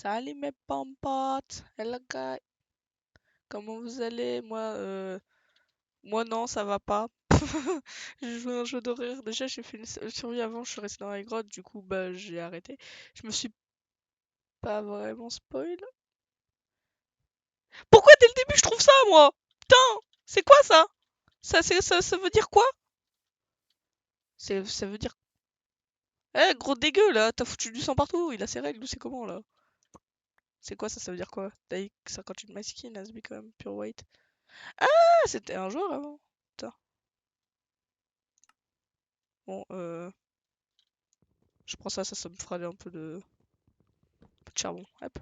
Salut mes pompotes, hello guys, comment vous allez? Moi non, ça va pas. J'ai joué à un jeu d'horreur. Déjà, j'ai fait une survie avant, je suis restée dans les grottes, du coup, bah, j'ai arrêté. Je me suis pas vraiment spoil. Pourquoi dès le début je trouve ça, moi? Putain, c'est quoi ça? Ça veut dire quoi? Ça veut dire. Eh, gros dégueu là, t'as foutu du sang partout, il a ses règles ou c'est comment là? C'est quoi ça, ça veut dire quoi? Take 58 my skin has become pure white. Ah, c'était un joueur avant. Putain. Bon, je prends ça, ça me fera un peu de charbon. Hop,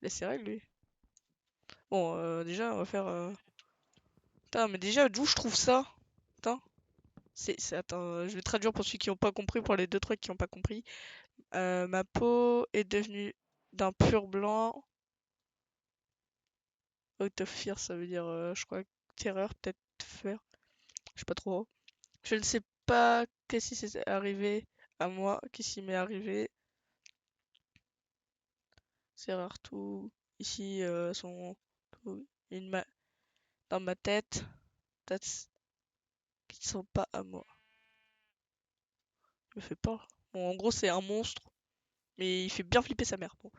laissez règle lui. Bon, déjà, on va faire. Putain, mais déjà, d'où je trouve ça? Putain, attends, je vais traduire pour ceux qui n'ont pas compris, pour les deux trucs qui n'ont pas compris. Ma peau est devenue d'un pur blanc. Out of fear, ça veut dire, je crois, terreur, peut-être fer. Je sais pas trop. Je ne sais pas qu'est-ce qui s'est arrivé à moi, qu'est-ce qui m'est arrivé. C'est rare tout. Ici, sont tout dans ma tête. That's qui sont pas à moi. Me fait peur. Bon, en gros, c'est un monstre, mais il fait bien flipper sa mère. Bon.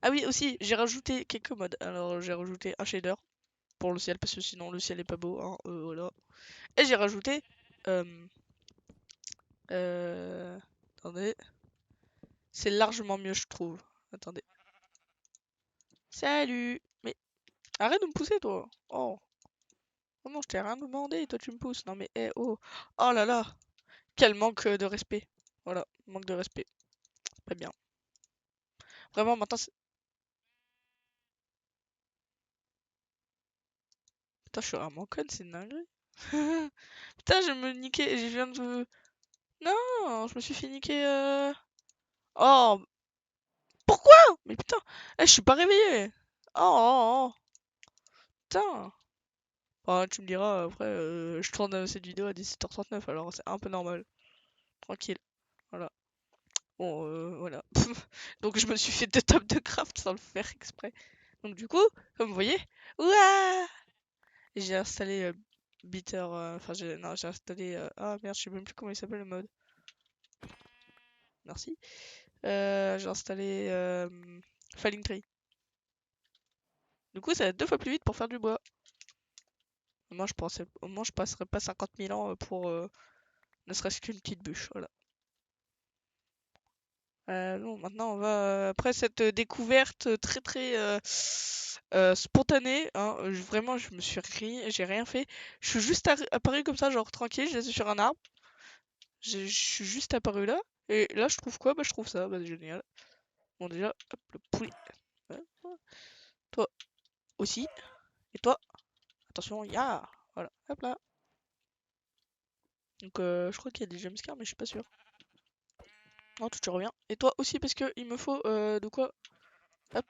Ah oui, aussi, j'ai rajouté quelques modes. Alors, j'ai rajouté un shader pour le ciel, parce que sinon le ciel est pas beau, hein, voilà. Et j'ai rajouté. Euh, euh, attendez. C'est largement mieux, je trouve. Attendez. Salut! Mais arrête de me pousser, toi! Oh! Oh non, je t'ai rien demandé, toi tu me pousses. Non mais, eh, oh! Oh là là! Quel manque de respect. Voilà, manque de respect. Pas bien. Vraiment, maintenant, putain, je suis vraiment conne, c'est une dinguerie. Putain, je me niquer, je viens de. Non, je me suis fait niquer. Oh, pourquoi? Mais putain, eh, je suis pas réveillé. Oh, putain. Bah, tu me diras, après, je tourne cette vidéo à 17h39, alors c'est un peu normal. Tranquille, voilà. Bon, voilà. Donc je me suis fait 2 tables de craft sans le faire exprès. Donc du coup, comme vous voyez, ouah, j'ai installé Bitter, enfin non, j'ai installé, ah merde, je sais même plus comment il s'appelle le mode. Merci. J'ai installé Falling Tree. Du coup, ça va 2 fois plus vite pour faire du bois. Moi, je pensais, au moins, je passerai pas 50 000 ans pour ne serait-ce qu'une petite bûche. Voilà. Bon, maintenant, on va après cette découverte très très spontanée. Hein, vraiment, j'ai rien fait. Je suis juste apparu comme ça, genre tranquille. J'étais sur un arbre. Je suis juste apparu là. Et là, je trouve quoi? Bah, je trouve ça. Bah, c'est génial. Bon, déjà, hop, le poulet. Ouais. Toi aussi. Et toi, attention, ya! Voilà, hop là. Donc, je crois qu'il y a des jumpscares, mais je suis pas sûr. Non, tu reviens. Et toi aussi, parce que il me faut de quoi. Hop.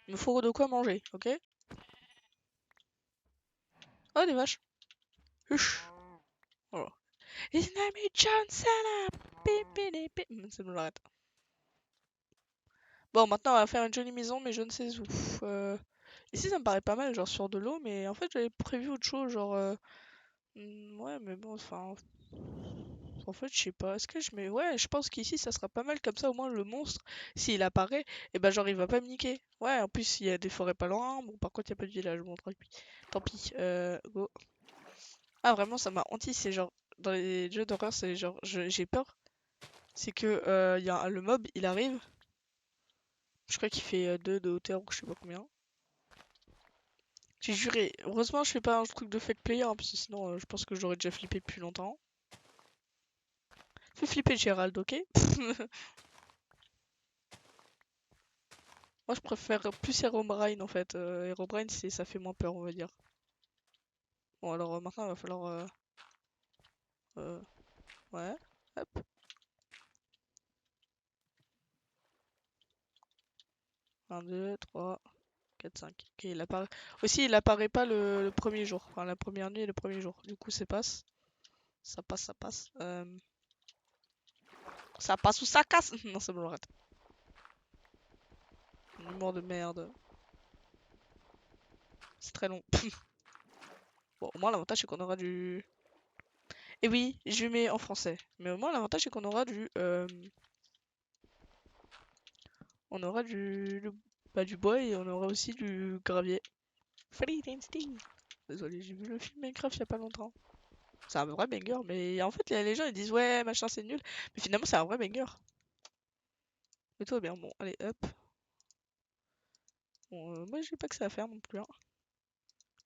Il me faut de quoi manger, ok? Oh, des vaches. Huch. Voilà. His name is John Cena. C'est bon, j'arrête. Bon, maintenant, on va faire une jolie maison, mais je ne sais où. Ici, ça me paraît pas mal, genre sur de l'eau, mais en fait, j'avais prévu autre chose, genre. Ouais, mais bon, enfin. En fait, je sais pas. Est-ce que je mets. Ouais, je pense qu'ici, ça sera pas mal. Comme ça, au moins, le monstre, s'il apparaît, et ben, genre, il va pas me niquer. Ouais, en plus, il y a des forêts pas loin. Bon, par contre, il y a pas de village. Bon, tant pis. Go. Ah, vraiment, ça m'a hanti. C'est genre. Dans les jeux d'horreur, c'est genre. J'ai peur. C'est que y a le mob, il arrive. Je crois qu'il fait 2 de hauteur ou je sais pas combien. J'ai juré. Heureusement, je fais pas un truc de fake player, hein, parce que sinon, je pense que j'aurais déjà flippé depuis longtemps. Fais flipper Gérald, ok? Moi, je préfère plus Herobrine en fait. Herobrine, ça fait moins peur, on va dire. Bon, alors maintenant, il va falloir. Euh, ouais. Hop. 1, 2, 3, 4, 5. Ok, il apparaît. Aussi, il apparaît pas le premier jour. Enfin, la première nuit et le premier jour. Du coup, ça passe. Ça passe, ça passe. Ça passe ou ça casse? Non, c'est bon, j'arrête. Un humour de merde. C'est très long. Bon, au moins l'avantage c'est qu'on aura du... Et oui, je mets en français. Mais au moins l'avantage c'est qu'on aura du... On aura bah, du bois et on aura aussi du gravier. Désolé, j'ai vu le film Minecraft il y a pas longtemps. C'est un vrai banger, mais en fait les gens ils disent ouais machin c'est nul. Mais finalement c'est un vrai banger. Mais tout va bien, bon allez hop. Bon, moi j'ai pas que ça à faire non plus. Hein.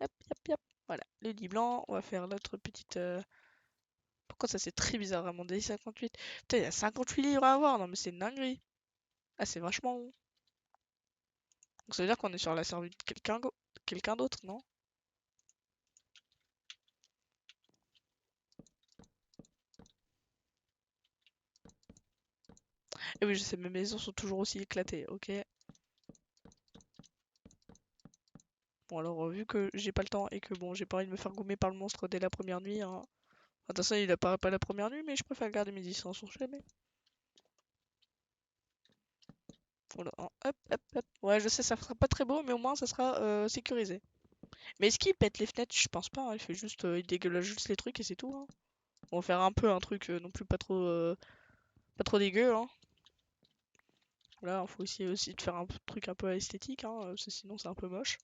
Hop, hop, hop. Voilà, le lit blanc, on va faire notre petite... Pourquoi ça c'est très bizarre vraiment, des 58. Putain, il y a 58 livres à avoir, non mais c'est une dinguerie. Ah c'est vachement long. Donc ça veut dire qu'on est sur la survie de quelqu'un d'autre, non? Et oui, je sais, mes maisons sont toujours aussi éclatées, ok. Bon alors, vu que j'ai pas le temps et que bon, j'ai pas envie de me faire gommer par le monstre dès la première nuit, hein. Attention, il apparaît pas la première nuit, mais je préfère garder mes distances, on sait jamais. Voilà, hein, hop, hop, hop. Ouais, je sais, ça sera pas très beau, mais au moins ça sera sécurisé. Mais est-ce qu'il pète les fenêtres? Je pense pas, hein, il fait juste, il dégueulasse juste les trucs et c'est tout, hein. On va faire un peu un truc non plus pas trop dégueu, hein. Là, il faut essayer aussi de faire un truc un peu esthétique, hein, parce que sinon c'est un peu moche.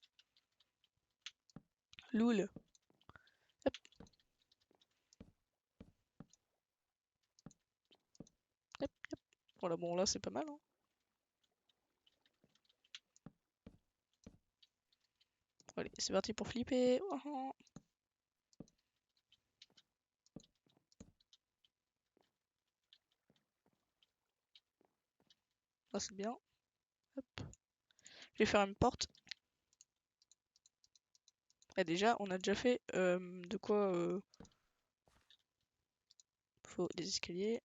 Loul. Hop, hop, hop. Voilà, bon là c'est pas mal, hein. Allez, c'est parti pour flipper. Oh, oh. Ah, c'est bien. Hop. Je vais faire une porte. Ah, déjà, on a déjà fait de quoi faut des escaliers.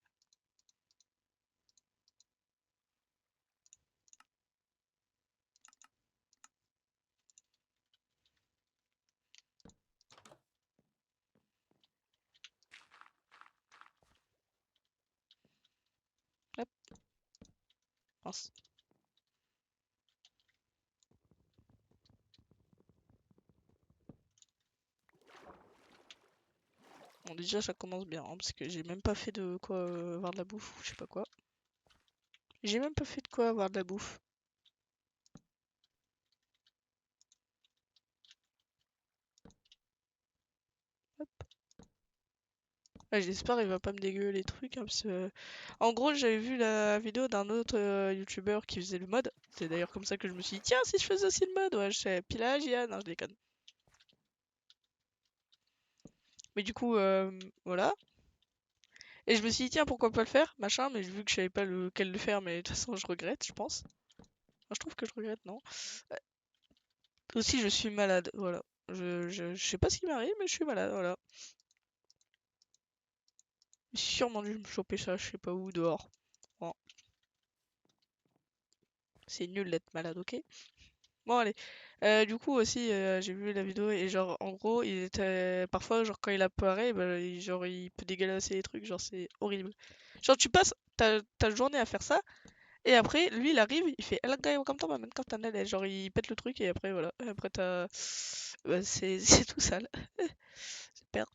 Hop, mince. Bon, déjà, ça commence bien, hein, parce que j'ai même pas fait de quoi avoir de la bouffe ou je sais pas quoi. J'ai même pas fait de quoi avoir de la bouffe. Hop. Ah, j'espère il va pas me dégueuler les trucs, hein, parce que... En gros, j'avais vu la vidéo d'un autre youtubeur qui faisait le mode. C'est d'ailleurs comme ça que je me suis dit, tiens, si je faisais aussi le mode, ouais, je sais, pillage, non, je déconne. Mais du coup, voilà. Et je me suis dit, tiens, pourquoi pas le faire, machin, mais vu que je savais pas lequel le faire, mais de toute façon, je regrette, je pense. Enfin, je trouve que je regrette, non. Aussi, je suis malade, voilà. Je sais pas ce qui m'arrive, mais je suis malade, voilà. J'ai sûrement dû me choper ça, je sais pas où, dehors. Bon, c'est nul d'être malade, ok? Bon, allez. Du coup, aussi, j'ai vu la vidéo et genre, en gros, il était... Parfois, genre, quand il apparaît, bah, genre, il peut dégueulasser les trucs, genre, c'est horrible. Genre, tu passes ta journée à faire ça, et après, lui, il arrive, il fait El Gaio comme toi, même quand t'en es, genre, il pète le truc, et après, voilà. Après, t'as... Bah, c'est tout sale. Super.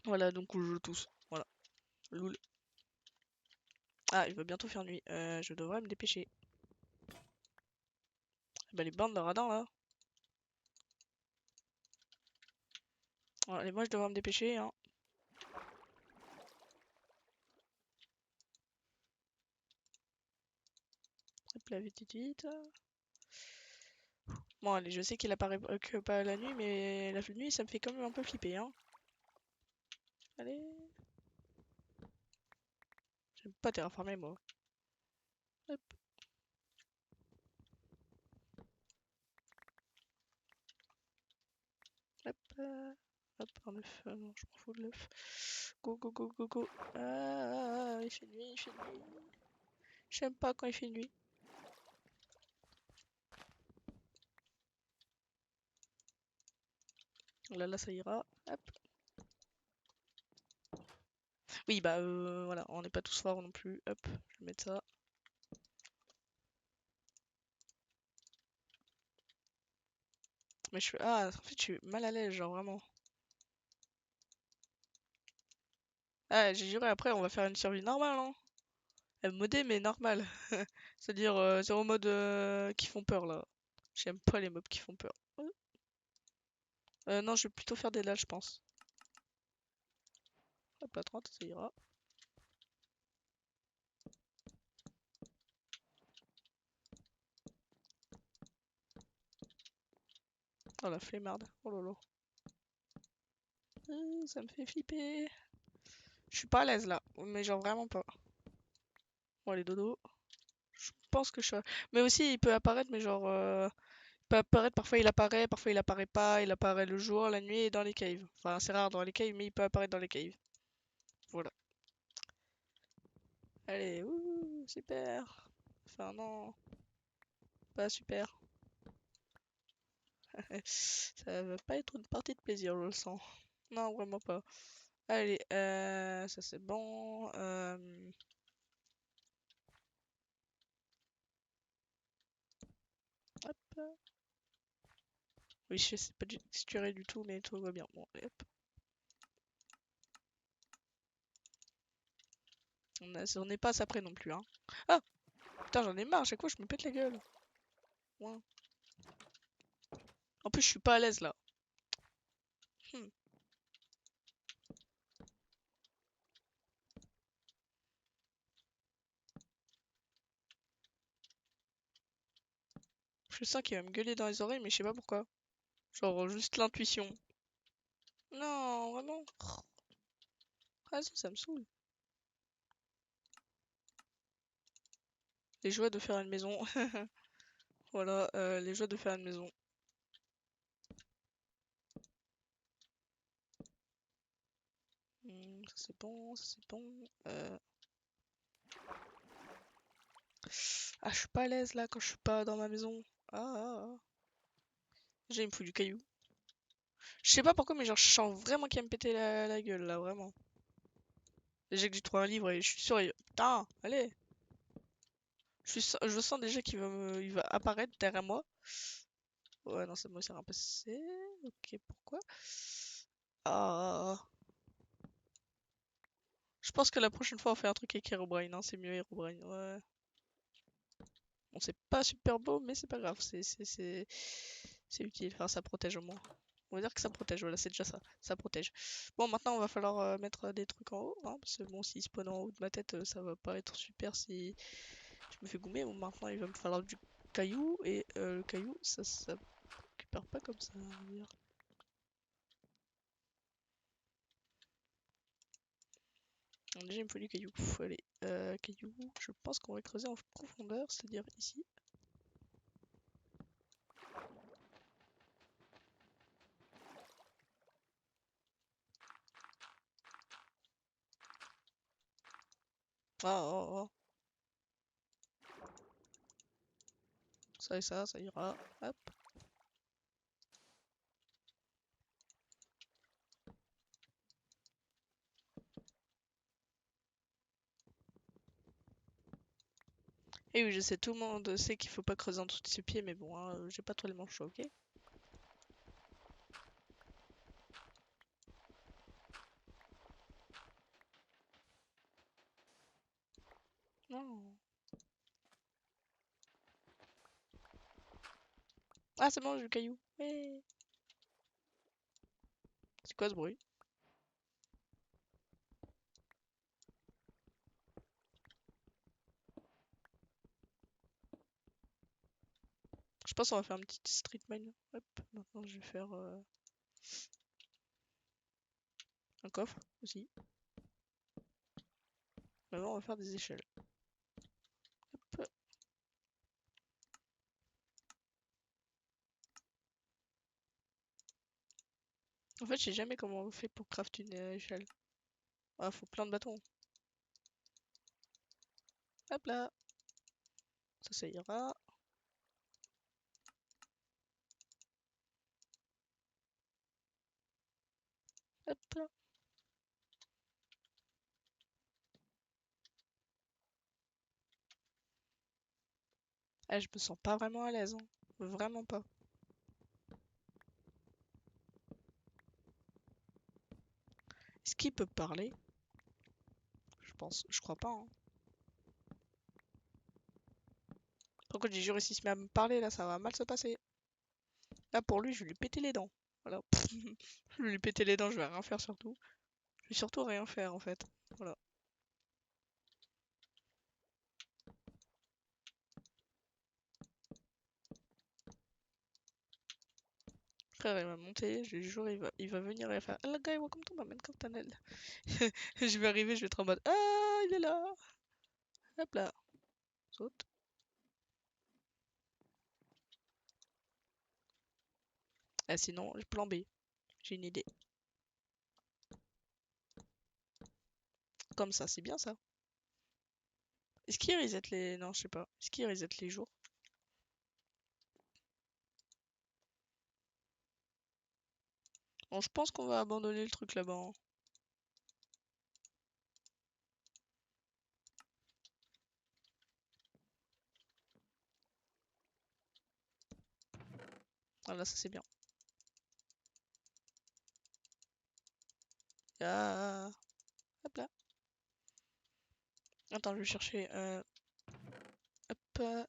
Voilà, donc je tousse. Voilà. Loul. Ah, il va bientôt faire nuit. Je devrais me dépêcher. Bah, les bandes de radar, là. Voilà, et moi, je devrais me dépêcher, hein. Hop là, vite, vite, vite. Bon, allez, je sais qu'il apparaît que pas la nuit, mais la nuit, ça me fait quand même un peu flipper, hein. Allez. J'aime pas terraformer, moi. Hop, hop, hop, un œuf. Non, je m'en fous de l'œuf. Go, go, go, go, go. Ah, il fait nuit, il fait nuit. J'aime pas quand il fait nuit. Là, ça ira. Hop. Oui, bah, voilà, on n'est pas tous forts non plus. Hop, je vais mettre ça. Mais je suis... Ah, en fait, je suis mal à l'aise, genre vraiment. Ah, j'ai juré, après, on va faire une survie normale, hein. Modée, mais normale. C'est-à-dire, zéro mode qui font peur, là. J'aime pas les mobs qui font peur. Non, je vais plutôt faire des là, je pense. Hop, pas 30, ça ira. Oh la flemmarde. Oh lolo. Ça me fait flipper. Je suis pas à l'aise là, mais genre vraiment pas. Bon, allez, dodo. Je pense que je suis. Mais aussi, il peut apparaître, mais genre. Il peut apparaître, parfois il apparaît pas. Il apparaît le jour, la nuit et dans les caves. Enfin, c'est rare dans les caves, mais il peut apparaître dans les caves. Voilà. Allez, ouh, super. Enfin, non, pas super. Ça va pas être une partie de plaisir, je le sens. Non, vraiment pas. Allez, ça c'est bon. Hop. Oui, je sais pas texturé du tout, mais tout va bien. Bon, allez, hop. On n'est pas à ça près non plus, hein. Ah! Putain, j'en ai marre, à chaque fois je me pète la gueule. Ouais. En plus, je suis pas à l'aise là. Hmm. Je sens qu'il va me gueuler dans les oreilles, mais je sais pas pourquoi. Genre, juste l'intuition. Non, vraiment. Ah, ça me saoule. Les joies de faire une maison. Voilà, les joies de faire une maison. Ça c'est bon, ça c'est bon. Ah, je suis pas à l'aise là quand je suis pas dans ma maison. Ah. Déjà, il me fout du caillou. Je sais pas pourquoi, mais genre, je sens vraiment qu'il va me péter la gueule là, vraiment. Déjà que j'ai trouvé un livre et je suis sûr, putain, allez. Je sens déjà il va apparaître derrière moi. Ouais, non, c'est moi, c'est un passé. Ok, pourquoi? Ah. Je pense que la prochaine fois, on fait un truc avec Herobrine, hein. C'est mieux Herobrine, ouais. Bon, c'est pas super beau, mais c'est pas grave. C'est utile. Enfin, ça protège au moins. On va dire que ça protège, voilà, c'est déjà ça. Ça protège. Bon, maintenant, on va falloir mettre des trucs en haut, hein, parce que bon, s'il spawn en haut de ma tête, ça va pas être super si je me fais goumer. Bon, maintenant, il va me falloir du caillou, et le caillou, ça récupère pas comme ça, on va dire. Donc, déjà, il me faut du caillou. Allez, caillou, je pense qu'on va creuser en profondeur, c'est-à-dire ici. Ah, oh, oh. Ça et ça ira. Hop. Et oui, je sais, tout le monde sait qu'il faut pas creuser en dessous de ses pieds, mais bon, hein, j'ai pas trop les manches, ok? Non. Ah, c'est bon, j'ai le caillou. Ouais. C'est quoi ce bruit? Je pense qu'on va faire une petite street mine. Hop, maintenant je vais faire un coffre aussi. Maintenant on va faire des échelles. Hop. En fait, je sais jamais comment on fait pour craft une échelle. Ah, faut plein de bâtons. Hop là, ça ira. Hop là. Ah, je me sens pas vraiment à l'aise, hein. Vraiment pas. qu'il peut parler? Je crois pas. Hein. Par contre, j'ai juré s'il se met à me parler là, ça va mal se passer. Là, pour lui, je vais lui péter les dents. Voilà. Je vais lui péter les dents, je vais rien faire surtout. Je vais surtout rien faire en fait. Voilà. Frère, il va monter, je lui jure, il va venir et il va faire hello guy, welcome to my Minecraft tunnel. Je vais arriver, je vais être en mode ah, il est là. Hop là. Saute. Ah, sinon, plan B. J'ai une idée. Comme ça, c'est bien ça. Est-ce qu'il reset les. Non, je sais pas. Est-ce qu'il reset les jours? Bon, je pense qu'on va abandonner le truc là-bas. Hein. Voilà, ça c'est bien. Ah. Hop là. Attends, je vais chercher. Hop. Il me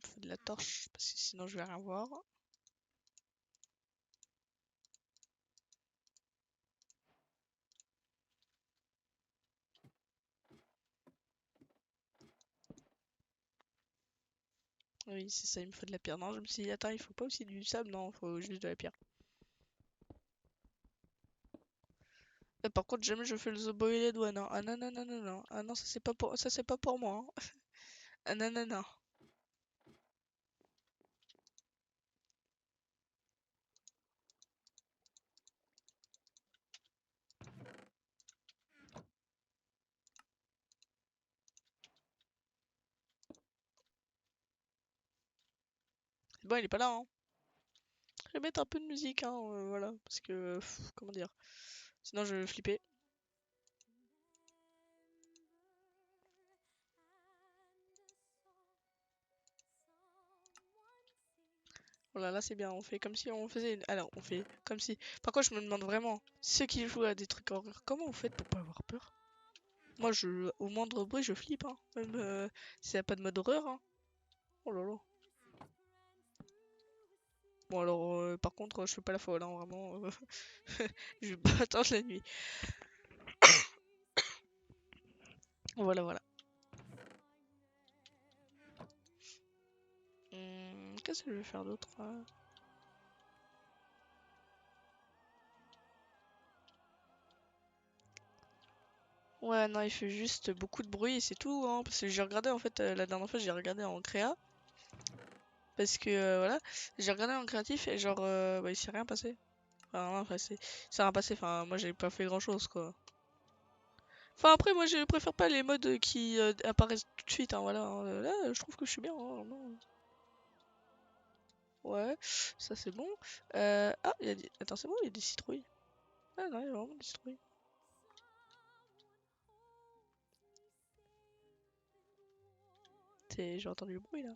faut de la torche parce que sinon je vais rien voir. Oui, c'est ça, il me faut de la pierre. Non, je me suis dit, attends, il faut pas aussi du sable, non, il faut juste de la pierre. Par contre, jamais je fais le The Boiled One. Hein. Ah non, non, non, non, non. Ah non, ça c'est pas pour moi. Hein. Ah non, non, non. Bon, il est pas là, hein. Je vais mettre un peu de musique, hein, voilà. Parce que, comment dire. Sinon, je vais flipper. Voilà, là c'est bien, on fait comme si on faisait une... Alors, on fait comme si... Par contre, je me demande vraiment, ceux qui jouent à des trucs horreur, comment vous faites pour pas avoir peur? Moi, au moindre bruit, je flippe, hein. Même s'il n'y a pas de mode horreur, hein. Oh là là. Bon, alors, par contre, je fais pas la folle, hein, vraiment. Je vais pas attendre la nuit. Voilà, voilà. Qu'est-ce que je vais faire d'autre? Ouais, non, il fait juste beaucoup de bruit et c'est tout, hein. Parce que j'ai regardé, en fait, la dernière fois, j'ai regardé en créa. Parce que, voilà, j'ai regardé en créatif et genre, bah, il s'est rien passé. Enfin, non, enfin, ça rien passé. Enfin, moi, j'ai pas fait grand-chose, quoi. Enfin, après, moi, je préfère pas les modes qui apparaissent tout de suite, hein, voilà. Hein. Là, je trouve que je suis bien, hein, vraiment. Ouais, ça c'est bon. Ah, il y a des... Attends, c'est bon, il y a des citrouilles. Ah non, il y a vraiment des citrouilles. J'ai entendu le bruit, là.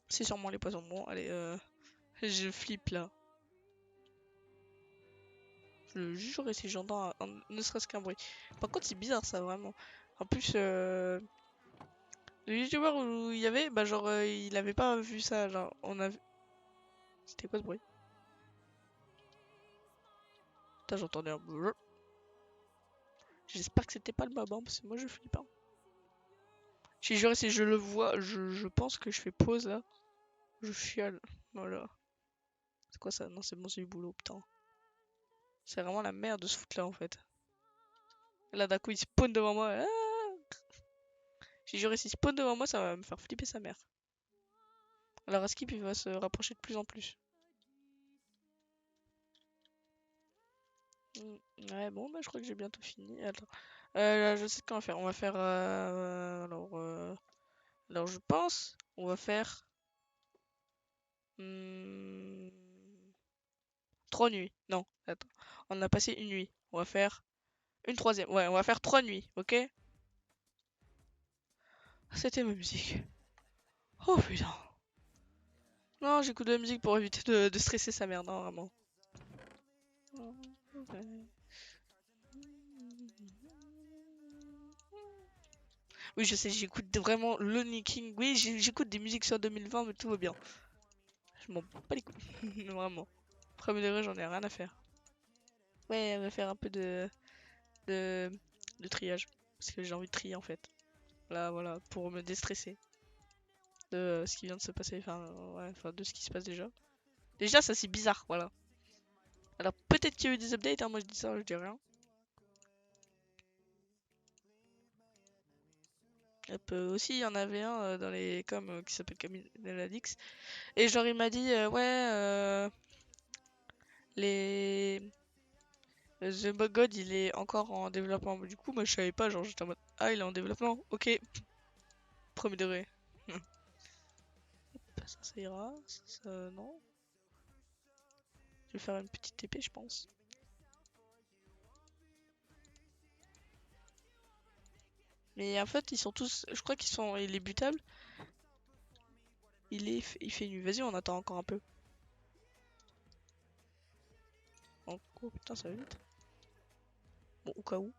C'est sûrement les poissons. Bon, allez, je flippe, là. Je le jure, et si j'entends ne serait-ce qu'un bruit. Par contre, c'est bizarre, ça, vraiment. En plus, le youtubeur où il y avait, bah genre, il avait pas vu ça, genre, on a vu... C'était quoi ce bruit? Putain, j'entendais un... brrr. J'espère que c'était pas le mob, hein, parce que moi je flippe. Hein. J'ai juré, si je le vois, je pense que je fais pause là. Je chiale. Voilà. C'est quoi ça? Non, c'est bon, c'est du boulot, putain. C'est vraiment la merde de ce foot là en fait. Là d'un coup il spawn devant moi. Ah, j'ai juré, s'il spawn devant moi, ça va me faire flipper sa mère. Alors Skip il va se rapprocher de plus en plus. Ouais, bon, bah je crois que j'ai bientôt fini. Attends. Je sais ce qu'on va faire. On va faire. Alors je pense. On va faire. Hmm, 3 nuits. Non, attends. On a passé une nuit. On va faire une troisième. Ouais, on va faire 3 nuits, ok? C'était ma musique. Oh putain. Non, j'écoute de la musique pour éviter de stresser sa mère, non, vraiment. Oui, je sais, j'écoute vraiment le King. Oui, j'écoute des musiques sur 2020, mais tout va bien. Je m'en bats pas les couilles. Vraiment. Premier degré, j'en ai rien à faire. Ouais, on va faire un peu de, de triage. Parce que j'ai envie de trier en fait. Là, voilà, pour me déstresser de ce qui vient de se passer. Enfin, ouais, enfin, de ce qui se passe déjà. Déjà, ça c'est bizarre, voilà. Alors, peut-être qu'il y a eu des updates, hein, moi je dis ça, je dis rien. Aussi, il y en avait un dans les coms qui s'appelle Camille Ladix. Et genre, il m'a dit, ouais, les. The Bug God, il est encore en développement. Du coup, moi je savais pas, genre j'étais en mode, ah, il est en développement, ok, premier degré. Ça ira, non. Je vais faire une petite TP, je pense. Mais en fait, ils sont tous, je crois qu'ils sont, il est butable. Il fait nu. Vas-y, on attend encore un peu. Oh putain, ça va vite. Bon, au cas où.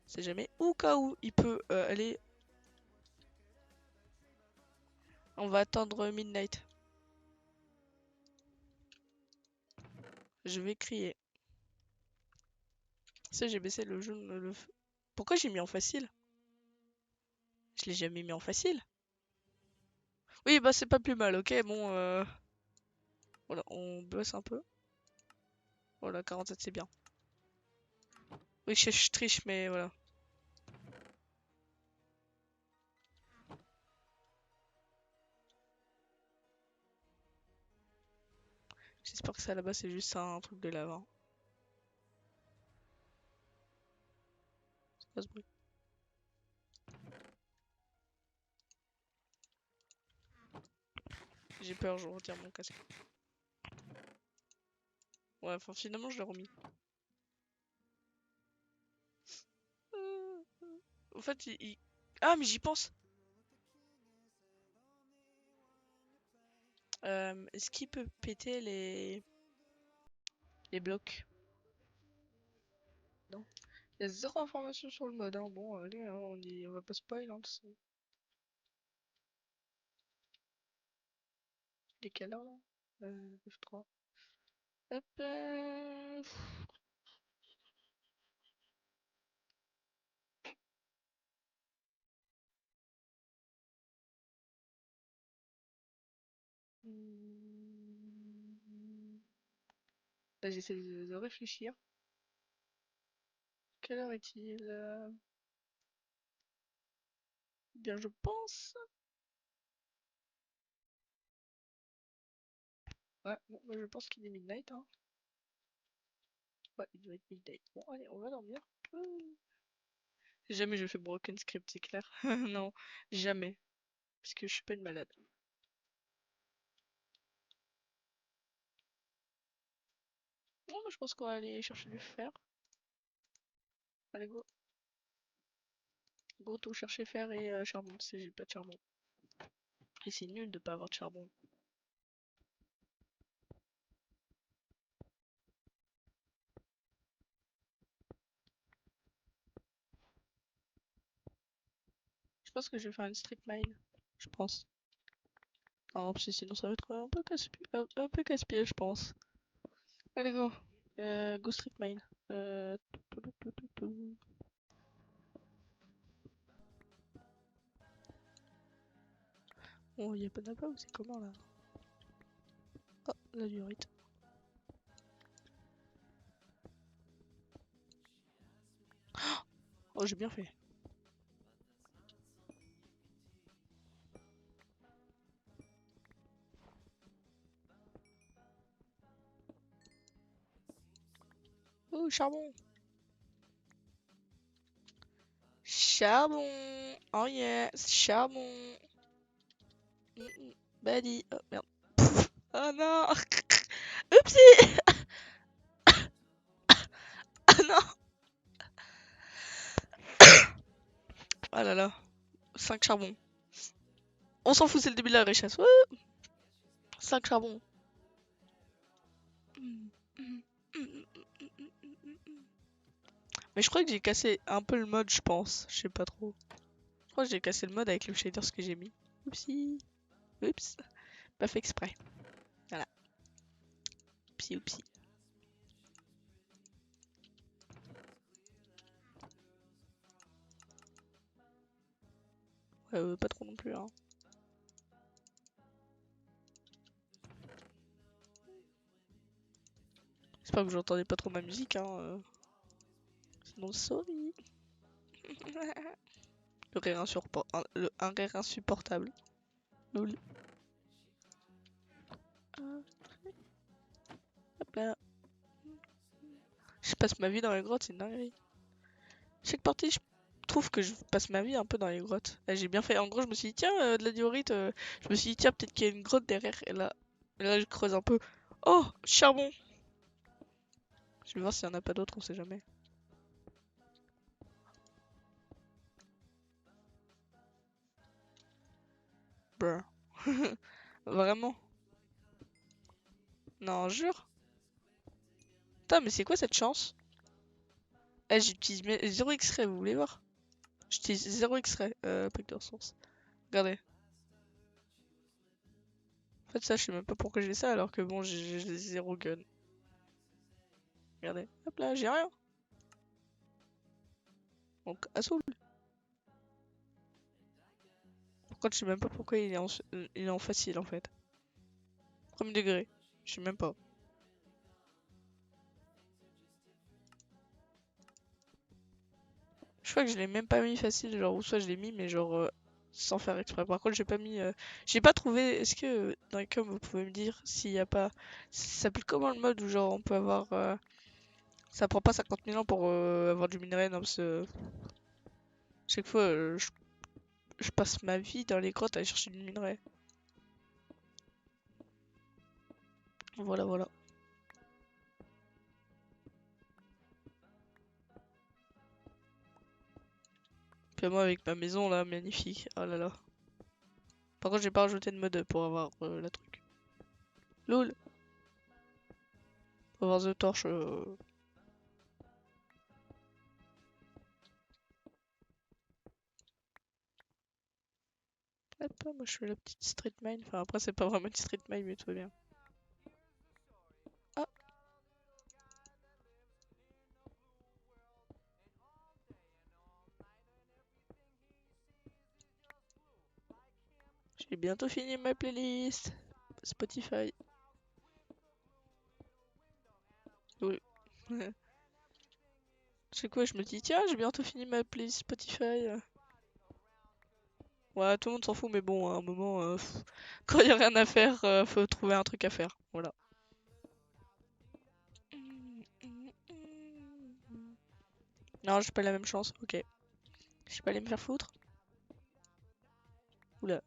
C'est jamais. Au cas où, il peut aller. On va attendre midnight. Je vais crier. Ça, j'ai baissé le jeu. Pourquoi j'ai mis en facile? Je l'ai jamais mis en facile. Oui, bah c'est pas plus mal, ok. Bon, voilà, on bosse un peu. Voilà, 47 c'est bien. Oui, je triche, mais voilà. J'espère que ça là-bas c'est juste un truc de lave, hein. C'est pas ce bruit. J'ai peur, je retire mon casque. Ouais, enfin finalement je l'ai remis. En fait, Ah, mais j'y pense. Est-ce qu'il peut péter les blocs? Non. Il y a zéro information sur le mode, hein. Bon, allez, hein, on va pas spoil, hein, il est quelle heure là? F3. Hop, Là, j'essaie de réfléchir. Quelle heure est-il? Bien, je pense. Ouais, bon, bah, je pense qu'il est midnight, hein. Ouais, il doit être midnight. Bon, allez, on va dormir. Jamais je fais broken script, c'est clair. Non, jamais. Parce que je suis pas une malade. Bon, bah, je pense qu'on va aller chercher du fer. Allez, go. Go, tout chercher fer et charbon, si j'ai pas de charbon. Et c'est nul de pas avoir de charbon. Je pense que je vais faire une strip mine. Je pense. Non, parce que sinon ça va être un peu casse-pied, un peu casse-pied, je pense. Allez, go. Go strip mine. Oh, y'a pas de ou c'est comment là? Oh, la durite. Oh, j'ai bien fait. Oh, charbon. Charbon. Oh yeah, charbon. Badi. Oh merde. Oh non. Oupsie. Oh non. Oh là là. 5 charbons. On s'en fout, c'est le début de la richesse. Ouais. 5 charbons. Mais je crois que j'ai cassé un peu le mode, je pense. Je sais pas trop. Je crois que j'ai cassé le mode avec le shaders que j'ai mis. Oupsie. Oups. Pas fait exprès. Voilà. Oupsie, oupsie. Pas trop non plus, hein. J'espère que vous entendez pas trop ma musique, hein. Sinon, sorry. Un rire insupportable. Lol. Hop là. Je passe ma vie dans les grottes, c'est une dinguerie. Chaque partie, je trouve que je passe ma vie un peu dans les grottes. Là, j'ai bien fait. En gros, je me suis dit, tiens, de la diorite. Je me suis dit, tiens, peut-être qu'il y a une grotte derrière. Et là, je creuse un peu. Oh, charbon! Je vais voir s'il y en a pas d'autres, on sait jamais. Brr. Vraiment? Non, jure? Putain, mais c'est quoi cette chance? Eh, j'utilise 0 X-ray, vous voulez voir? J'utilise 0 X-ray, pack de ressources. Regardez. En fait, ça, je sais même pas pourquoi j'ai ça, alors que bon, j'ai 0 gun. Regardez. Hop là, j'ai rien. Donc, assaut. Par contre, je sais même pas pourquoi il est en facile, en fait. Premier degré. Je sais même pas. Je crois que je l'ai même pas mis facile, genre, ou soit je l'ai mis, mais genre, sans faire exprès. Par contre, j'ai pas mis. J'ai pas trouvé. Est-ce que dans les com, vous pouvez me dire s'il y a pas. Ça s'appelle comment le mode où, genre, on peut avoir. Ça prend pas 50 000 ans pour avoir du minerai, non, parce que. Chaque fois, je passe ma vie dans les grottes à aller chercher du minerai. Voilà, voilà. Puis moi, avec ma maison là, magnifique. Oh là là. Par contre, j'ai pas rajouté de mode pour avoir la truc. LOL! Pour avoir the torch. Hop, moi je fais la petite street mine. Enfin, après, c'est pas vraiment une street mine, mais tout va bien. Ah! J'ai bientôt fini ma playlist. Spotify. Oui. C'est quoi, je me dis, tiens, j'ai bientôt fini ma playlist Spotify. Ouais, tout le monde s'en fout, mais bon, à un moment, quand il y a rien à faire, faut trouver un truc à faire. Voilà. Non, j'ai pas la même chance, ok. Je vais pas aller me faire foutre. Oula.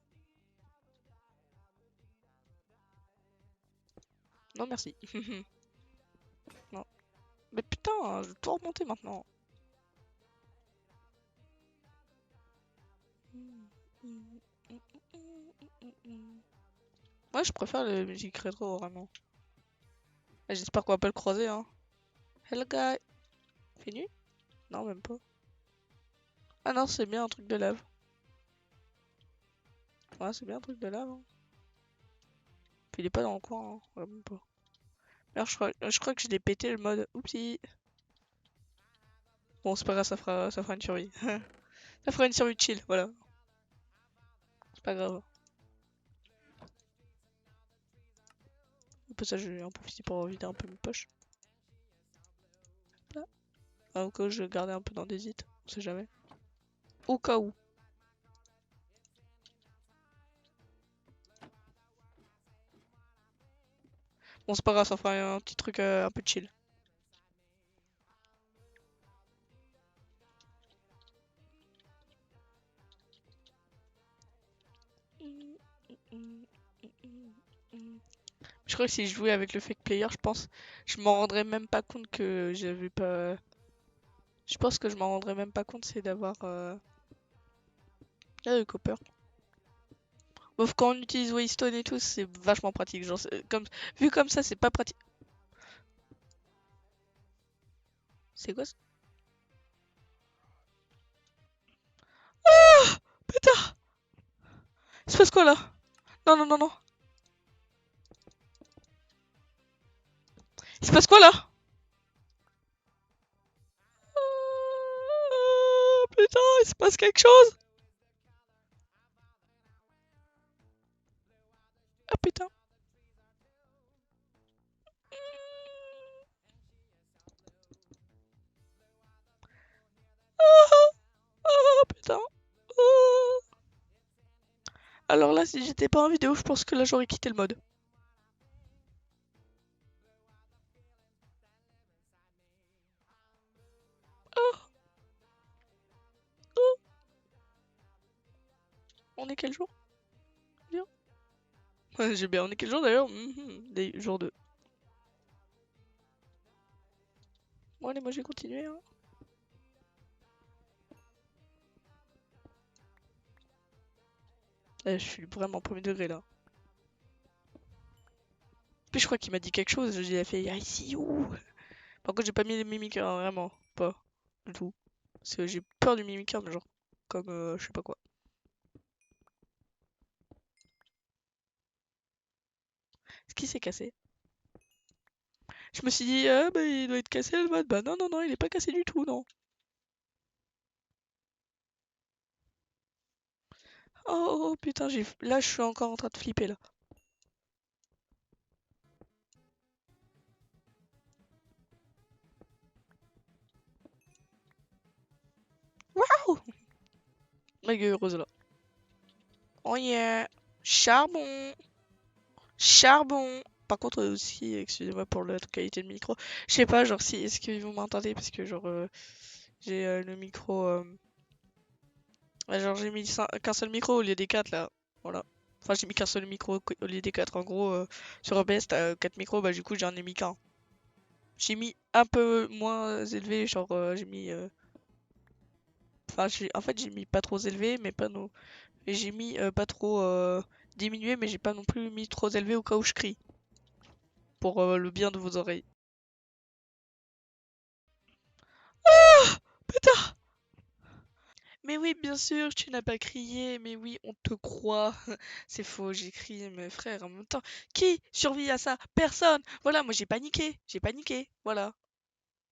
Non, merci. Non. Mais putain, je vais tout remonter maintenant. Moi, je préfère la musique rétro, vraiment. Ah, j'espère qu'on va pas le croiser, hein. Hello, guy. Fini? Non, même pas. Ah non, c'est bien un truc de lave. Ouais, c'est bien un truc de lave. Hein. Puis il est pas dans le coin, hein. Ouais, même pas. Alors, je crois que je l'ai pété le mode. Oupsie. Bon, c'est pas grave, ça fera une survie. Ça fera une survie chill, voilà. C'est pas grave. Au passage, je vais en profiter pour vider un peu mes poches. Là. Ah, au cas où je vais garder un peu dans des hits. On sait jamais. Au cas où. Bon, c'est pas grave, ça fera un petit truc un peu chill. Je crois que si je jouais avec le fake player, je m'en rendrais même pas compte que j'avais pas. Je pense que je m'en rendrais même pas compte, c'est d'avoir Ah, le Copper. Sauf quand on utilise Waystone et tout, c'est vachement pratique. Genre, comme, vu comme ça, c'est pas pratique. C'est quoi ça? Ah! Putain! Il se passe quoi là? Non, non, non, non. Il se passe quoi là? Ah, putain, il se passe quelque chose! Ah putain. Ah, ah, putain. Ah. Alors là, si j'étais pas en vidéo, je pense que là j'aurais quitté le mode. Ah, ah. On est quel jour? Bien. J'ai bien, on est quel jour d'ailleurs? Des jours de. Bon allez, moi j'ai continué. Hein. Je suis vraiment premier degré là. Puis je crois qu'il m'a dit quelque chose, il a fait I see you. Par contre, j'ai pas mis les mimiqueurs, hein, vraiment. Pas du tout. Parce que j'ai peur du mimiqueur, mais genre, comme je sais pas quoi. Ce qui s'est cassé. Je me suis dit, ah bah il doit être cassé le mode. Bah non, non, non, il est pas cassé du tout, non. Oh, putain, là je suis encore en train de flipper là. Waouh! Ma gueule heureuse là. Oh yeah! Charbon! Charbon! Par contre aussi, excusez-moi pour la qualité de micro. Je sais pas, genre si, est-ce que vous m'entendez? Parce que genre, j'ai le micro... ouais, genre j'ai mis qu'un seul micro au lieu des quatre là. Voilà. Enfin j'ai mis qu'un seul micro au lieu des quatre. En gros, sur OBS t'as 4 micros, bah du coup j'en ai mis qu'un. J'ai mis un peu moins élevé, genre j'ai mis... Enfin en fait j'ai mis pas trop élevé, mais pas non... Et j'ai mis pas trop diminué, mais j'ai pas non plus mis trop élevé au cas où je crie. Pour le bien de vos oreilles. Ah! Putain! Mais oui, bien sûr, tu n'as pas crié, mais oui, on te croit. C'est faux, j'ai crié, mes frères, en même temps. Qui survit à ça? Personne! Voilà, moi j'ai paniqué, voilà.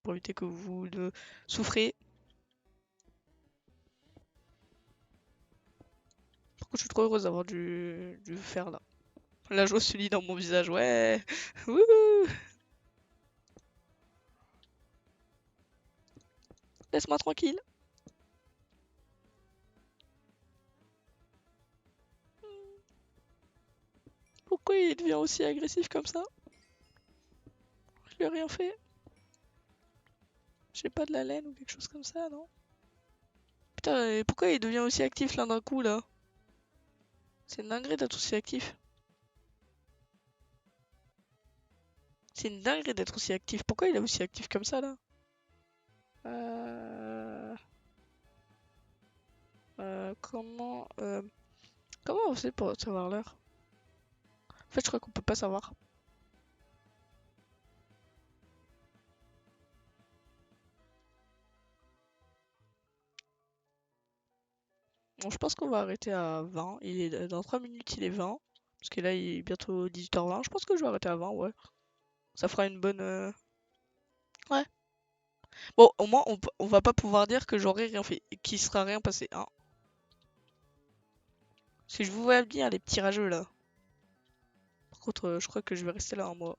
Pour éviter que vous ne souffrez. Par contre, je suis trop heureuse d'avoir du fer là. La joie se lit dans mon visage, ouais! Wouhou! Laisse-moi tranquille. Pourquoi il devient aussi agressif comme ça? Je lui ai rien fait. J'ai pas de la laine ou quelque chose comme ça, non? Putain, et pourquoi il devient aussi actif là d'un coup là? C'est une dinguerie d'être aussi actif. C'est une dinguerie d'être aussi actif. Pourquoi il est aussi actif comme ça là? Euh... comment... comment on fait pour savoir l'heure? En fait, je crois qu'on peut pas savoir. Bon, je pense qu'on va arrêter à 20. Dans 3 minutes, il est 20. Parce que là, il est bientôt 18h20. Je pense que je vais arrêter à 20, ouais. Ça fera une bonne... Ouais. Bon, au moins, on va pas pouvoir dire que j'aurais rien fait. Qu'il sera rien passé, hein. Si je vous vois venir, les petits rageux, là. Par contre, je crois que je vais rester là, hein, moi.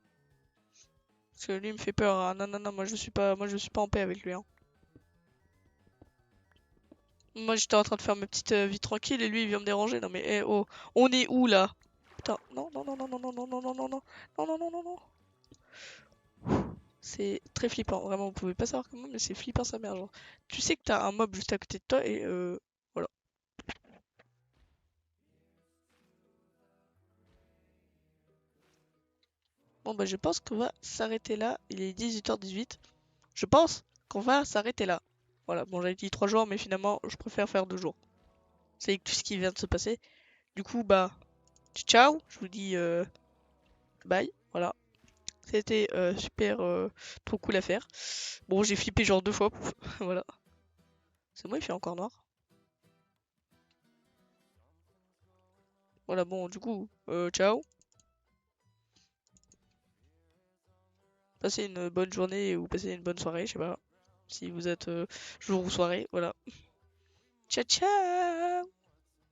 Parce que lui, il me fait peur, hein. Non, non, non, moi, je suis pas en paix avec lui, hein. Moi, j'étais en train de faire ma petite vie tranquille et lui, il vient me déranger. Non, mais, eh, oh, on est où, là? Putain, non, non, non, non, non, non, non, non, non, non, non, non, non, non, non, non. C'est très flippant, vraiment, vous pouvez pas savoir comment, mais c'est flippant sa mère, genre. Tu sais que t'as un mob juste à côté de toi et voilà. Bon bah je pense qu'on va s'arrêter là, il est 18h18. Je pense qu'on va s'arrêter là. Voilà, bon j'avais dit 3 jours, mais finalement je préfère faire 2 jours. C'est tout ce qui vient de se passer. Du coup, bah, ciao, je vous dis bye, voilà. C'était super trop cool à faire. Bon, j'ai flippé genre 2 fois, voilà. C'est moi, il fait encore noir. Voilà, bon, du coup, ciao. Passez une bonne journée ou passez une bonne soirée, je sais pas. Si vous êtes jour ou soirée, voilà. Ciao, ciao!